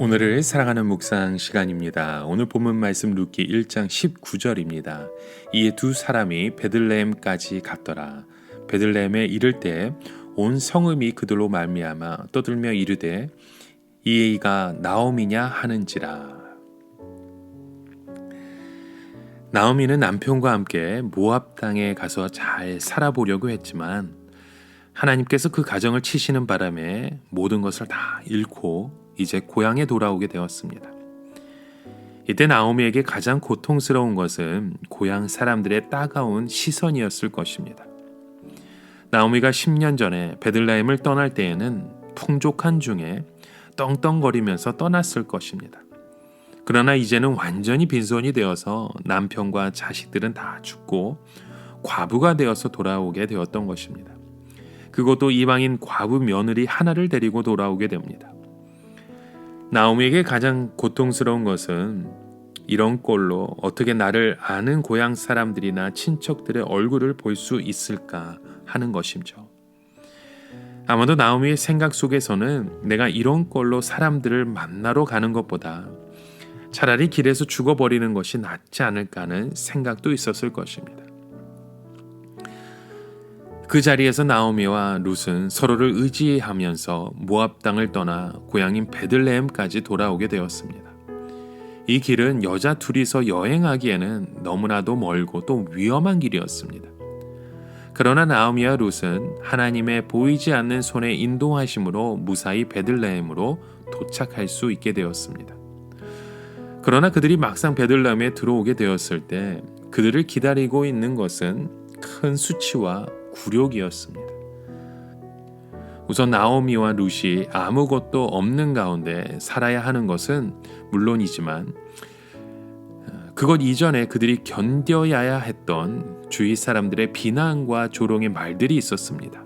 오늘을 사랑하는 묵상 시간입니다. 오늘 본문 말씀 룻기 1장 19절입니다. 이에 두 사람이 베들레헴까지 갔더라. 베들레헴에 이를 때 온 성읍이 그들로 말미암아 떠들며 이르되 이가 나오미냐 하는지라. 나오미는 남편과 함께 모압 땅에 가서 잘 살아보려고 했지만 하나님께서 그 가정을 치시는 바람에 모든 것을 다 잃고 이제 고향에 돌아오게 되었습니다. 이때 나오미에게 가장 고통스러운 것은 고향 사람들의 따가운 시선이었을 것입니다. 나오미가 10년 전에 베들레헴을 떠날 때에는 풍족한 중에 떵떵거리면서 떠났을 것입니다. 그러나 이제는 완전히 빈손이 되어서 남편과 자식들은 다 죽고 과부가 되어서 돌아오게 되었던 것입니다. 그것도 이방인 과부 며느리 하나를 데리고 돌아오게 됩니다. 나오미에게 가장 고통스러운 것은 이런 꼴로 어떻게 나를 아는 고향 사람들이나 친척들의 얼굴을 볼 수 있을까 하는 것이죠. 아마도 나오미의 생각 속에서는 내가 이런 꼴로 사람들을 만나러 가는 것보다 차라리 길에서 죽어버리는 것이 낫지 않을까 하는 생각도 있었을 것입니다. 그 자리에서 나오미와 룻은 서로를 의지하면서 모압 땅을 떠나 고향인 베들레헴까지 돌아오게 되었습니다. 이 길은 여자 둘이서 여행하기에는 너무나도 멀고 또 위험한 길이었습니다. 그러나 나오미와 룻은 하나님의 보이지 않는 손의 인도하심으로 무사히 베들레헴으로 도착할 수 있게 되었습니다. 그러나 그들이 막상 베들레헴에 들어오게 되었을 때 그들을 기다리고 있는 것은 큰 수치와 굴욕이었습니다. 우선 나오미와 룻이 아무것도 없는 가운데 살아야 하는 것은 물론이지만 그것 이전에 그들이 견뎌야 했던 주위 사람들의 비난과 조롱의 말들이 있었습니다.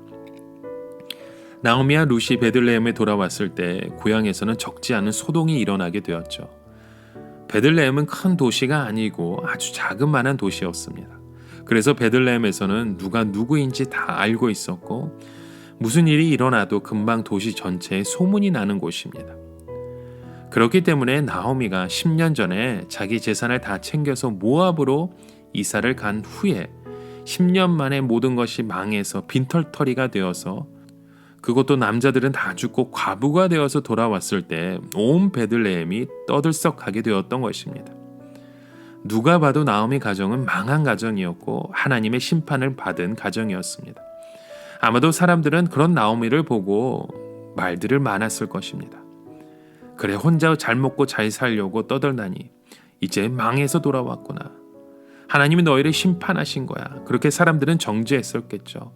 나오미와 룻이 베들레헴에 돌아왔을 때 고향에서는 적지 않은 소동이 일어나게 되었죠. 베들레헴은 큰 도시가 아니고 아주 자그마한 도시였습니다. 그래서 베들레헴에서는 누가 누구인지 다 알고 있었고 무슨 일이 일어나도 금방 도시 전체에 소문이 나는 곳입니다. 그렇기 때문에 나오미가 10년 전에 자기 재산을 다 챙겨서 모압으로 이사를 간 후에 10년 만에 모든 것이 망해서 빈털터리가 되어서 그것도 남자들은 다 죽고 과부가 되어서 돌아왔을 때 온 베들레헴이 떠들썩하게 되었던 것입니다. 누가 봐도 나오미 가정은 망한 가정이었고 하나님의 심판을 받은 가정이었습니다. 아마도 사람들은 그런 나오미를 보고 말들을 많았을 것입니다. 그래 혼자 잘 먹고 잘 살려고 떠들다니 이제 망해서 돌아왔구나. 하나님이 너희를 심판하신 거야. 그렇게 사람들은 정죄했었겠죠.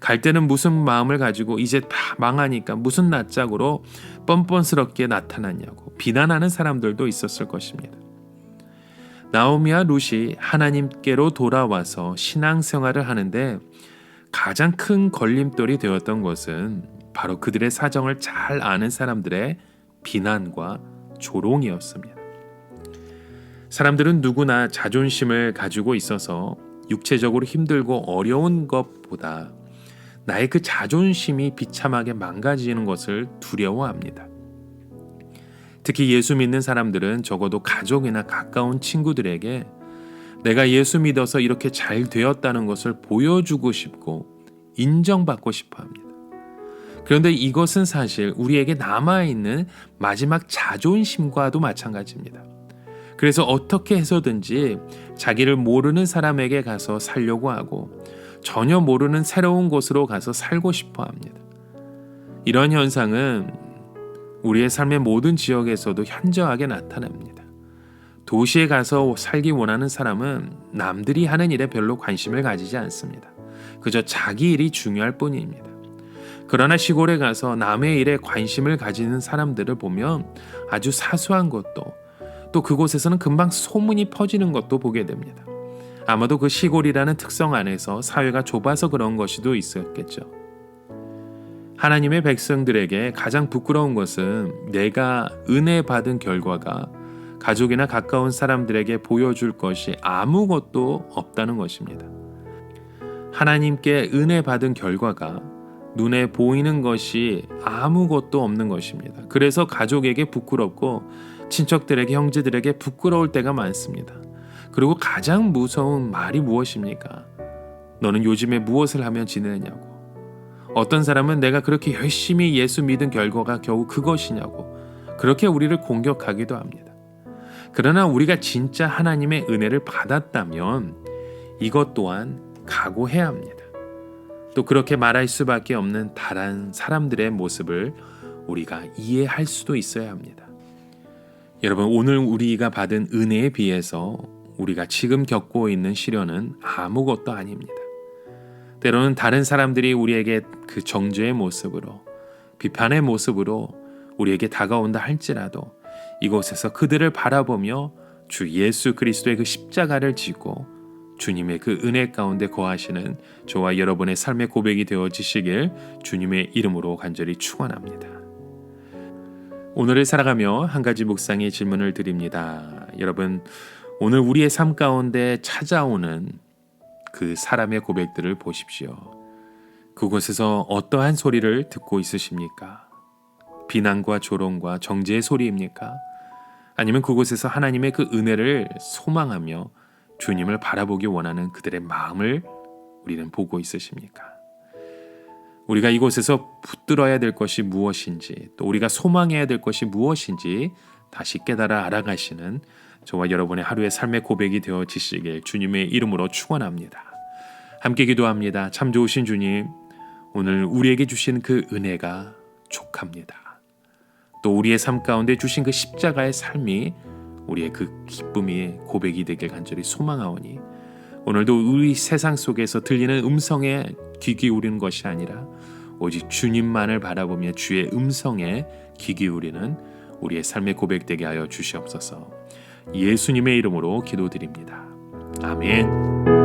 갈 때는 무슨 마음을 가지고 이제 다 망하니까 무슨 낯짝으로 뻔뻔스럽게 나타났냐고 비난하는 사람들도 있었을 것입니다. 나오미와 룻이 하나님께로 돌아와서 신앙생활을 하는데 가장 큰 걸림돌이 되었던 것은 바로 그들의 사정을 잘 아는 사람들의 비난과 조롱이었습니다. 사람들은 누구나 자존심을 가지고 있어서 육체적으로 힘들고 어려운 것보다 나의 그 자존심이 비참하게 망가지는 것을 두려워합니다. 특히 예수 믿는 사람들은 적어도 가족이나 가까운 친구들에게 내가 예수 믿어서 이렇게 잘 되었다는 것을 보여주고 싶고 인정받고 싶어 합니다. 그런데 이것은 사실 우리에게 남아있는 마지막 자존심과도 마찬가지입니다. 그래서 어떻게 해서든지 자기를 모르는 사람에게 가서 살려고 하고 전혀 모르는 새로운 곳으로 가서 살고 싶어 합니다. 이런 현상은 우리의 삶의 모든 지역에서도 현저하게 나타납니다. 도시에 가서 살기 원하는 사람은 남들이 하는 일에 별로 관심을 가지지 않습니다. 그저 자기 일이 중요할 뿐입니다. 그러나 시골에 가서 남의 일에 관심을 가지는 사람들을 보면 아주 사소한 것도 또 그곳에서는 금방 소문이 퍼지는 것도 보게 됩니다. 아마도 그 시골이라는 특성 안에서 사회가 좁아서 그런 것이도 있었겠죠. 하나님의 백성들에게 가장 부끄러운 것은 내가 은혜 받은 결과가 가족이나 가까운 사람들에게 보여줄 것이 아무것도 없다는 것입니다. 하나님께 은혜 받은 결과가 눈에 보이는 것이 아무것도 없는 것입니다. 그래서 가족에게 부끄럽고 친척들에게, 형제들에게 부끄러울 때가 많습니다. 그리고 가장 무서운 말이 무엇입니까? 너는 요즘에 무엇을 하며 지내느냐고. 어떤 사람은 내가 그렇게 열심히 예수 믿은 결과가 겨우 그것이냐고 그렇게 우리를 공격하기도 합니다. 그러나 우리가 진짜 하나님의 은혜를 받았다면 이것 또한 각오해야 합니다. 또 그렇게 말할 수밖에 없는 다른 사람들의 모습을 우리가 이해할 수도 있어야 합니다. 여러분, 오늘 우리가 받은 은혜에 비해서 우리가 지금 겪고 있는 시련은 아무것도 아닙니다. 때로는 다른 사람들이 우리에게 그 정죄의 모습으로, 비판의 모습으로 우리에게 다가온다 할지라도 이곳에서 그들을 바라보며 주 예수 그리스도의 그 십자가를 지고 주님의 그 은혜 가운데 거하시는 저와 여러분의 삶의 고백이 되어지시길 주님의 이름으로 간절히 축원합니다. 오늘을 살아가며 한 가지 묵상의 질문을 드립니다. 여러분, 오늘 우리의 삶 가운데 찾아오는 그 사람의 고백들을 보십시오. 그곳에서 어떠한 소리를 듣고 있으십니까? 비난과 조롱과 정죄의 소리입니까? 아니면 그곳에서 하나님의 그 은혜를 소망하며 주님을 바라보기 원하는 그들의 마음을 우리는 보고 있으십니까? 우리가 이곳에서 붙들어야 될 것이 무엇인지, 또 우리가 소망해야 될 것이 무엇인지 다시 깨달아 알아가시는 저와 여러분의 하루의 삶의 고백이 되어지시길 주님의 이름으로 축원합니다. 함께 기도합니다. 참 좋으신 주님, 오늘 우리에게 주신 그 은혜가 족합니다. 또 우리의 삶 가운데 주신 그 십자가의 삶이 우리의 그 기쁨이 고백이 되길 간절히 소망하오니 오늘도 우리 세상 속에서 들리는 음성에 귀 기울이는 것이 아니라 오직 주님만을 바라보며 주의 음성에 귀 기울이는 우리의 삶의 고백되게 하여 주시옵소서. 예수님의 이름으로 기도드립니다. 아멘.